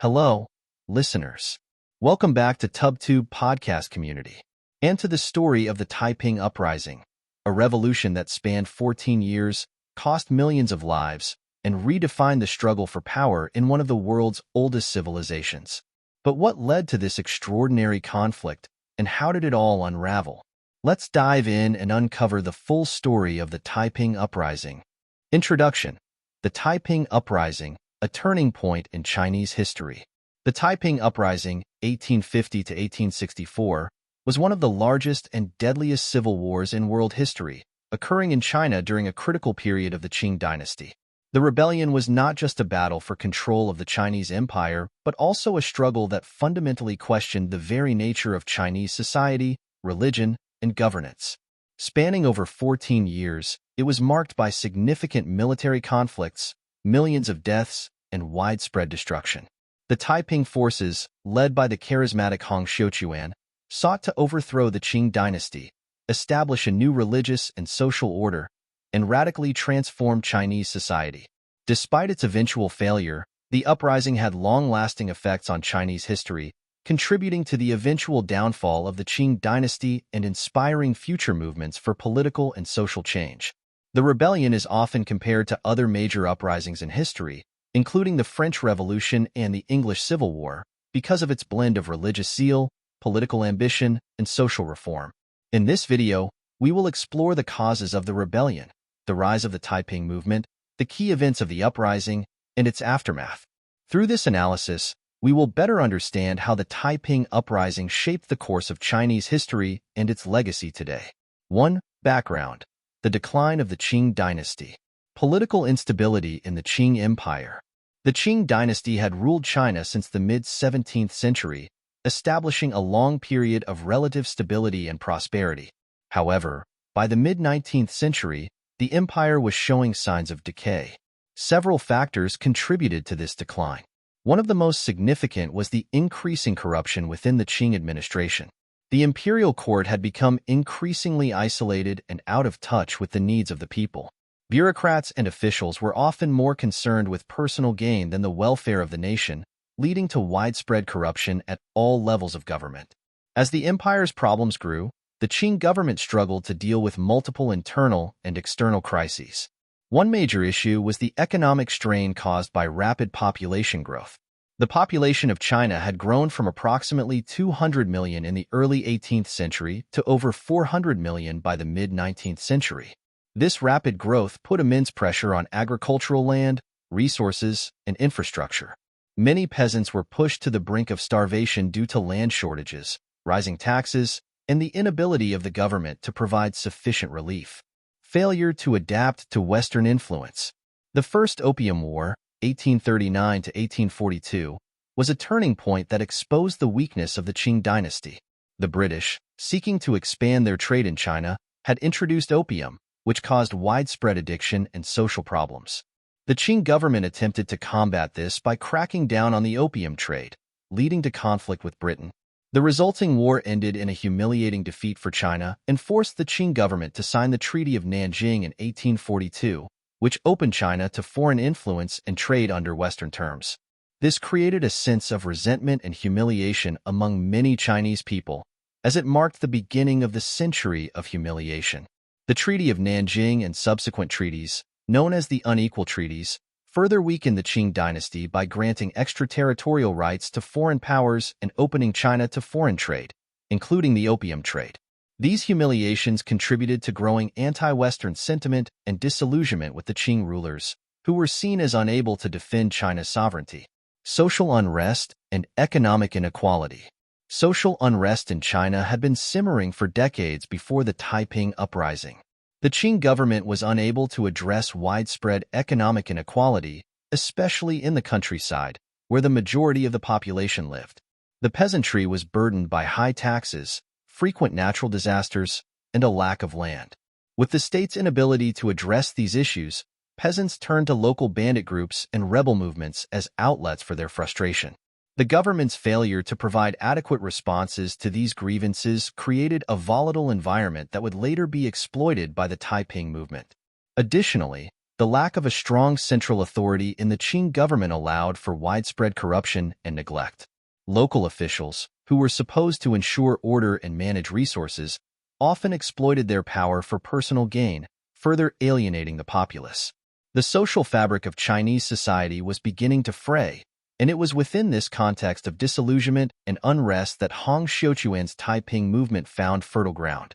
Hello, listeners. Welcome back to TubTube podcast community and to the story of the Taiping Uprising, a revolution that spanned 14 years, cost millions of lives, and redefined the struggle for power in one of the world's oldest civilizations. But what led to this extraordinary conflict, and how did it all unravel? Let's dive in and uncover the full story of the Taiping Uprising. Introduction: The Taiping Uprising, a turning point in Chinese history. The Taiping Uprising, 1850 to 1864, was one of the largest and deadliest civil wars in world history, occurring in China during a critical period of the Qing Dynasty. The rebellion was not just a battle for control of the Chinese Empire, but also a struggle that fundamentally questioned the very nature of Chinese society, religion, and governance. Spanning over 14 years, it was marked by significant military conflicts, millions of deaths, and widespread destruction. The Taiping forces, led by the charismatic Hong Xiuquan, sought to overthrow the Qing Dynasty, establish a new religious and social order, and radically transform Chinese society. Despite its eventual failure, the uprising had long-lasting effects on Chinese history, contributing to the eventual downfall of the Qing Dynasty and inspiring future movements for political and social change. The rebellion is often compared to other major uprisings in history, including the French Revolution and the English Civil War, because of its blend of religious zeal, political ambition, and social reform. In this video, we will explore the causes of the rebellion, the rise of the Taiping movement, the key events of the uprising, and its aftermath. Through this analysis, we will better understand how the Taiping Uprising shaped the course of Chinese history and its legacy today. 1. Background: The decline of the Qing Dynasty. Political instability in the Qing Empire. The Qing Dynasty had ruled China since the mid-17th century, establishing a long period of relative stability and prosperity. However, by the mid-19th century, the empire was showing signs of decay. Several factors contributed to this decline. One of the most significant was the increasing corruption within the Qing administration. The imperial court had become increasingly isolated and out of touch with the needs of the people. Bureaucrats and officials were often more concerned with personal gain than the welfare of the nation, leading to widespread corruption at all levels of government. As the empire's problems grew, the Qing government struggled to deal with multiple internal and external crises. One major issue was the economic strain caused by rapid population growth. The population of China had grown from approximately 200 million in the early 18th century to over 400 million by the mid-19th century. This rapid growth put immense pressure on agricultural land, resources, and infrastructure. Many peasants were pushed to the brink of starvation due to land shortages, rising taxes, and the inability of the government to provide sufficient relief. Failure to adapt to Western influence. The First Opium War, 1839 to 1842, was a turning point that exposed the weakness of the Qing Dynasty. The British, seeking to expand their trade in China, had introduced opium, which caused widespread addiction and social problems. The Qing government attempted to combat this by cracking down on the opium trade, leading to conflict with Britain. The resulting war ended in a humiliating defeat for China and forced the Qing government to sign the Treaty of Nanjing in 1842, which opened China to foreign influence and trade under Western terms. This created a sense of resentment and humiliation among many Chinese people, as it marked the beginning of the century of humiliation. The Treaty of Nanjing and subsequent treaties, known as the Unequal Treaties, further weakened the Qing Dynasty by granting extraterritorial rights to foreign powers and opening China to foreign trade, including the opium trade. These humiliations contributed to growing anti-Western sentiment and disillusionment with the Qing rulers, who were seen as unable to defend China's sovereignty. Social unrest and economic inequality. Social unrest in China had been simmering for decades before the Taiping Uprising. The Qing government was unable to address widespread economic inequality, especially in the countryside, where the majority of the population lived. The peasantry was burdened by high taxes, frequent natural disasters, and a lack of land. With the state's inability to address these issues, peasants turned to local bandit groups and rebel movements as outlets for their frustration. The government's failure to provide adequate responses to these grievances created a volatile environment that would later be exploited by the Taiping movement. Additionally, the The lack of a strong central authority in the Qing government allowed for widespread corruption and neglect. Local officials, who were supposed to ensure order and manage resources, often exploited their power for personal gain, further alienating the populace. The social fabric of Chinese society was beginning to fray, and it was within this context of disillusionment and unrest that Hong Xiuquan's Taiping movement found fertile ground.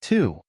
2.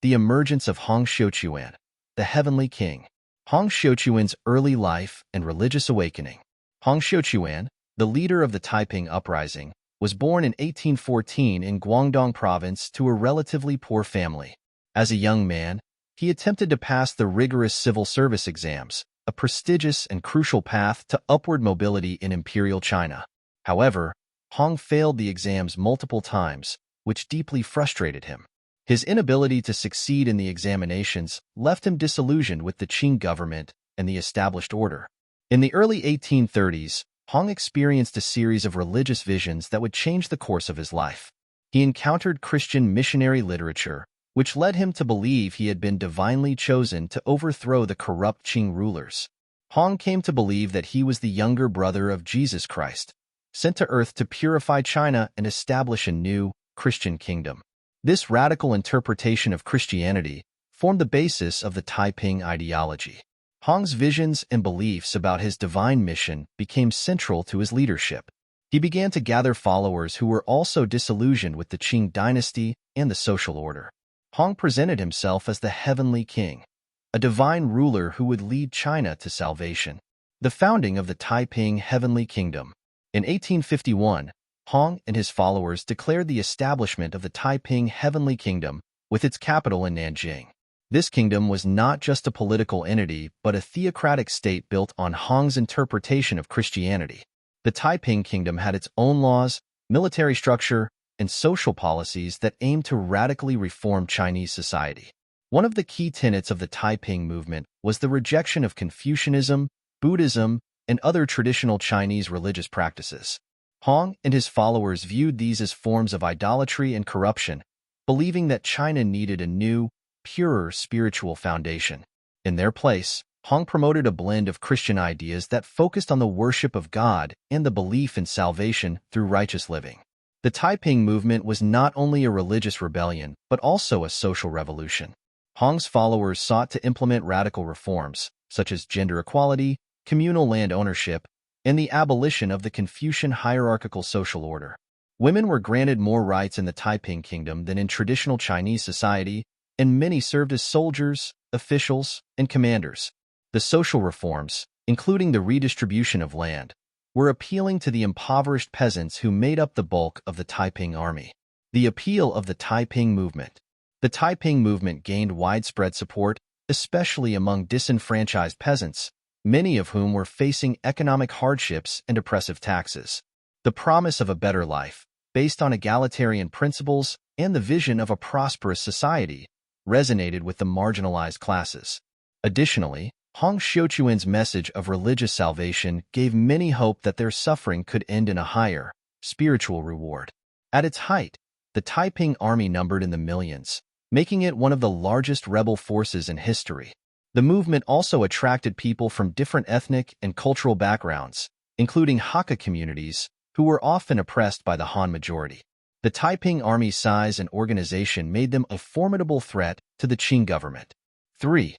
The emergence of Hong Xiuquan, the Heavenly King. Hong Xiuquan's early life and religious awakening. Hong Xiuquan, the leader of the Taiping Uprising, was born in 1814 in Guangdong Province to a relatively poor family. As a young man, he attempted to pass the rigorous civil service exams, a prestigious and crucial path to upward mobility in Imperial China. However, Hong failed the exams multiple times, which deeply frustrated him. His inability to succeed in the examinations left him disillusioned with the Qing government and the established order. In the early 1830s, Hong experienced a series of religious visions that would change the course of his life. He encountered Christian missionary literature, which led him to believe he had been divinely chosen to overthrow the corrupt Qing rulers. Hong came to believe that he was the younger brother of Jesus Christ, sent to earth to purify China and establish a new, Christian kingdom. This radical interpretation of Christianity formed the basis of the Taiping ideology. Hong's visions and beliefs about his divine mission became central to his leadership. He began to gather followers who were also disillusioned with the Qing Dynasty and the social order. Hong presented himself as the Heavenly King, a divine ruler who would lead China to salvation. The founding of the Taiping Heavenly Kingdom. In 1851, Hong and his followers declared the establishment of the Taiping Heavenly Kingdom with its capital in Nanjing. This kingdom was not just a political entity, but a theocratic state built on Hong's interpretation of Christianity. The Taiping Kingdom had its own laws, military structure, and social policies that aimed to radically reform Chinese society. One of the key tenets of the Taiping movement was the rejection of Confucianism, Buddhism, and other traditional Chinese religious practices. Hong and his followers viewed these as forms of idolatry and corruption, believing that China needed a new, purer spiritual foundation. In their place, Hong promoted a blend of Christian ideas that focused on the worship of God and the belief in salvation through righteous living. The Taiping movement was not only a religious rebellion, but also a social revolution. Hong's followers sought to implement radical reforms, such as gender equality, communal land ownership, and the abolition of the Confucian hierarchical social order. Women were granted more rights in the Taiping Kingdom than in traditional Chinese society, and many served as soldiers, officials, and commanders. The social reforms, including the redistribution of land, were appealing to the impoverished peasants who made up the bulk of the Taiping army. The appeal of the Taiping movement. The Taiping movement gained widespread support, especially among disenfranchised peasants, many of whom were facing economic hardships and oppressive taxes. The promise of a better life, based on egalitarian principles and the vision of a prosperous society, resonated with the marginalized classes. Additionally, Hong Xiuquan's message of religious salvation gave many hope that their suffering could end in a higher, spiritual reward. At its height, the Taiping army numbered in the millions, making it one of the largest rebel forces in history. The movement also attracted people from different ethnic and cultural backgrounds, including Hakka communities, who were often oppressed by the Han majority. The Taiping army's size and organization made them a formidable threat to the Qing government. 3.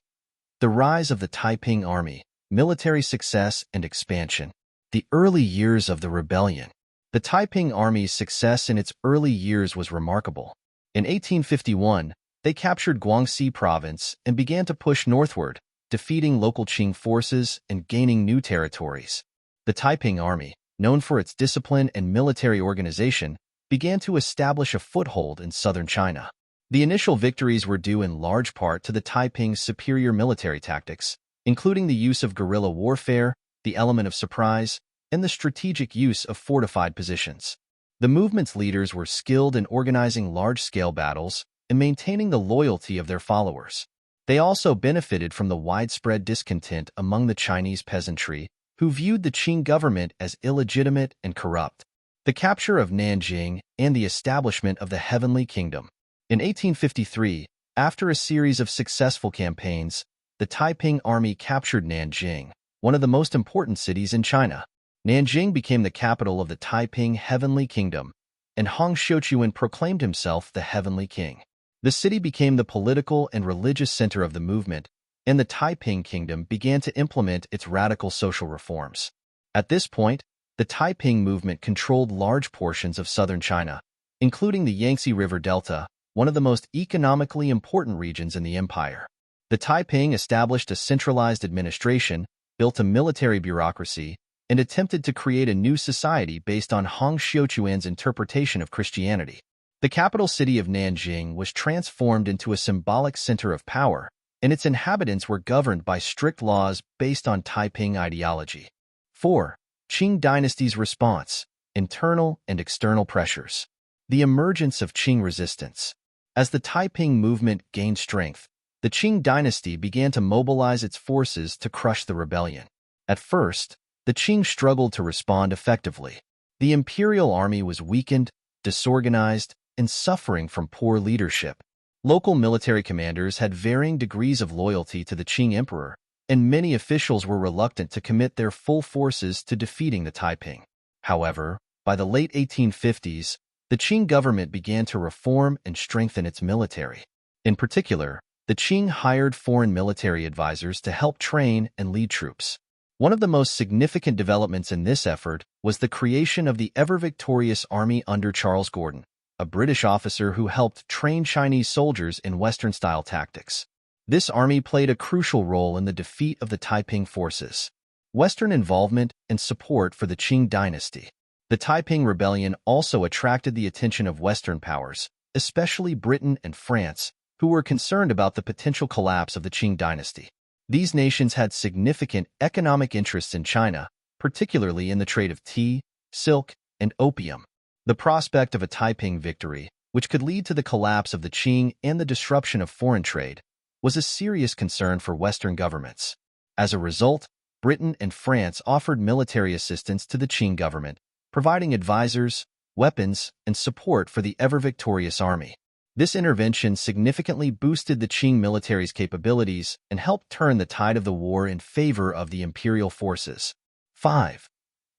The rise of the Taiping army, military success and expansion. The early years of the rebellion. The Taiping army's success in its early years was remarkable. In 1851, they captured Guangxi province and began to push northward, defeating local Qing forces and gaining new territories. The Taiping army, known for its discipline and military organization, began to establish a foothold in southern China. The initial victories were due in large part to the Taiping's superior military tactics, including the use of guerrilla warfare, the element of surprise, and the strategic use of fortified positions. The movement's leaders were skilled in organizing large-scale battles and maintaining the loyalty of their followers. They also benefited from the widespread discontent among the Chinese peasantry, who viewed the Qing government as illegitimate and corrupt. The capture of Nanjing and the establishment of the Heavenly Kingdom. In 1853, after a series of successful campaigns, the Taiping army captured Nanjing, one of the most important cities in China. Nanjing became the capital of the Taiping Heavenly Kingdom, and Hong Xiuquan proclaimed himself the Heavenly King. The city became the political and religious center of the movement, and the Taiping Kingdom began to implement its radical social reforms. At this point, the Taiping movement controlled large portions of southern China, including the Yangtze River Delta, one of the most economically important regions in the empire. The Taiping established a centralized administration, built a military bureaucracy, and attempted to create a new society based on Hong Xiuquan's interpretation of Christianity. The capital city of Nanjing was transformed into a symbolic center of power, and its inhabitants were governed by strict laws based on Taiping ideology. 4. Qing Dynasty's response: internal and external pressures. The emergence of Qing resistance. As the Taiping movement gained strength, the Qing dynasty began to mobilize its forces to crush the rebellion. At first, the Qing struggled to respond effectively. The imperial army was weakened, disorganized, and suffering from poor leadership. Local military commanders had varying degrees of loyalty to the Qing emperor, and many officials were reluctant to commit their full forces to defeating the Taiping. However, by the late 1850s, the Qing government began to reform and strengthen its military. In particular, the Qing hired foreign military advisors to help train and lead troops. One of the most significant developments in this effort was the creation of the ever-victorious army under Charles Gordon, a British officer who helped train Chinese soldiers in Western-style tactics. This army played a crucial role in the defeat of the Taiping forces. Western involvement and support for the Qing dynasty. The Taiping rebellion also attracted the attention of Western powers, especially Britain and France, who were concerned about the potential collapse of the Qing dynasty. These nations had significant economic interests in China, particularly in the trade of tea, silk, and opium. The prospect of a Taiping victory, which could lead to the collapse of the Qing and the disruption of foreign trade, was a serious concern for Western governments. As a result, Britain and France offered military assistance to the Qing government, providing advisors, weapons, and support for the ever-victorious army. This intervention significantly boosted the Qing military's capabilities and helped turn the tide of the war in favor of the imperial forces. 5.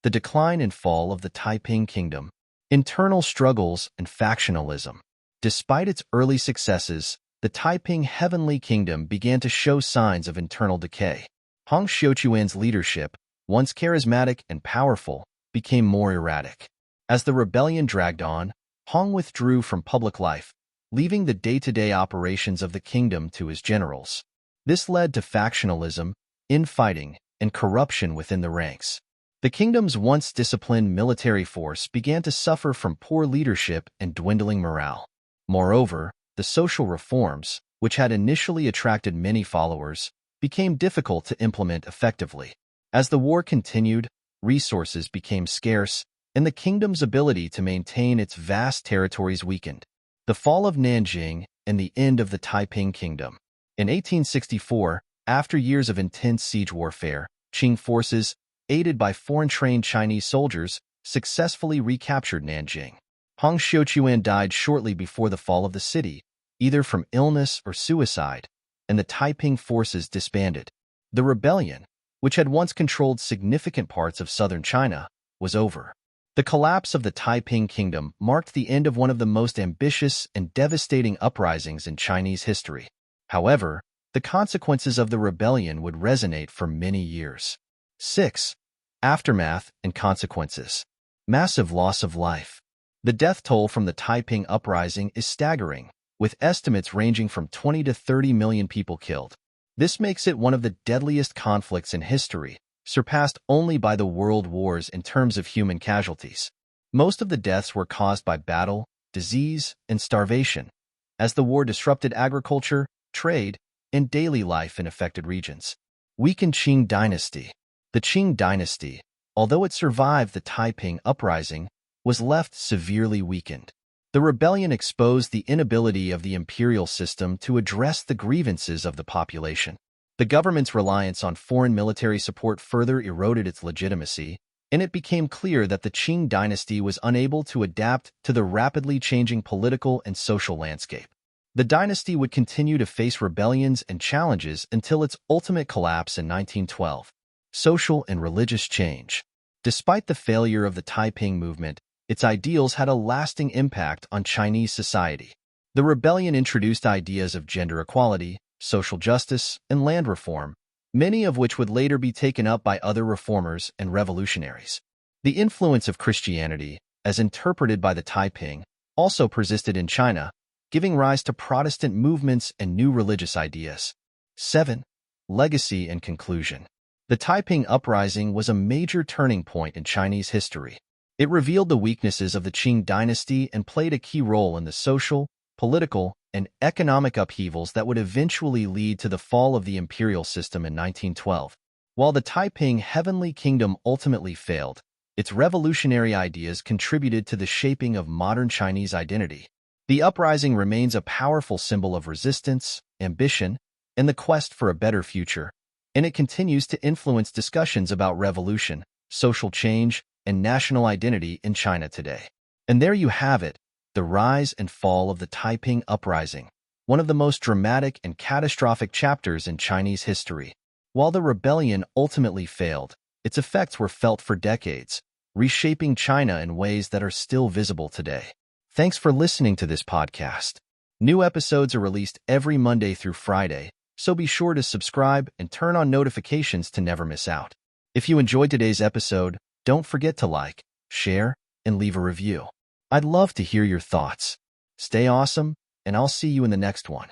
The decline and fall of the Taiping Kingdom. Internal struggles and factionalism. Despite its early successes, the Taiping Heavenly Kingdom began to show signs of internal decay. Hong Xiuquan's leadership, once charismatic and powerful, became more erratic. As the rebellion dragged on, Hong withdrew from public life, leaving the day-to-day operations of the kingdom to his generals. This led to factionalism, infighting, and corruption within the ranks. The kingdom's once disciplined military force began to suffer from poor leadership and dwindling morale. Moreover, the social reforms, which had initially attracted many followers, became difficult to implement effectively. As the war continued, resources became scarce, and the kingdom's ability to maintain its vast territories weakened. The fall of Nanjing and the end of the Taiping Kingdom. In 1864, after years of intense siege warfare, Qing forces, aided by foreign-trained Chinese soldiers, successfully recaptured Nanjing. Hong Xiuquan died shortly before the fall of the city, either from illness or suicide, and the Taiping forces disbanded. The rebellion, which had once controlled significant parts of southern China, was over. The collapse of the Taiping Kingdom marked the end of one of the most ambitious and devastating uprisings in Chinese history. However, the consequences of the rebellion would resonate for many years. 6. Aftermath and consequences. Massive loss of life. The death toll from the Taiping Uprising is staggering, with estimates ranging from 20 to 30 million people killed. This makes it one of the deadliest conflicts in history, surpassed only by the world wars in terms of human casualties. Most of the deaths were caused by battle, disease, and starvation, as the war disrupted agriculture, trade, and daily life in affected regions. Weakened Qing Dynasty. The Qing Dynasty, although it survived the Taiping Uprising, was left severely weakened. The rebellion exposed the inability of the imperial system to address the grievances of the population. The government's reliance on foreign military support further eroded its legitimacy, and it became clear that the Qing dynasty was unable to adapt to the rapidly changing political and social landscape. The dynasty would continue to face rebellions and challenges until its ultimate collapse in 1912. Social and religious change. Despite the failure of the Taiping movement, its ideals had a lasting impact on Chinese society. The rebellion introduced ideas of gender equality, social justice, and land reform, many of which would later be taken up by other reformers and revolutionaries. The influence of Christianity, as interpreted by the Taiping, also persisted in China, giving rise to Protestant movements and new religious ideas. 7. Legacy and conclusion. The Taiping Uprising was a major turning point in Chinese history. It revealed the weaknesses of the Qing Dynasty and played a key role in the social, political, and economic upheavals that would eventually lead to the fall of the imperial system in 1912. While the Taiping Heavenly Kingdom ultimately failed, its revolutionary ideas contributed to the shaping of modern Chinese identity. The uprising remains a powerful symbol of resistance, ambition, and the quest for a better future, and it continues to influence discussions about revolution, social change, and national identity in China today. And there you have it, the rise and fall of the Taiping Uprising, one of the most dramatic and catastrophic chapters in Chinese history. While the rebellion ultimately failed, its effects were felt for decades, reshaping China in ways that are still visible today. Thanks for listening to this podcast. New episodes are released every Monday through Friday, so be sure to subscribe and turn on notifications to never miss out. If you enjoyed today's episode, don't forget to like, share, and leave a review. I'd love to hear your thoughts. Stay awesome, and I'll see you in the next one.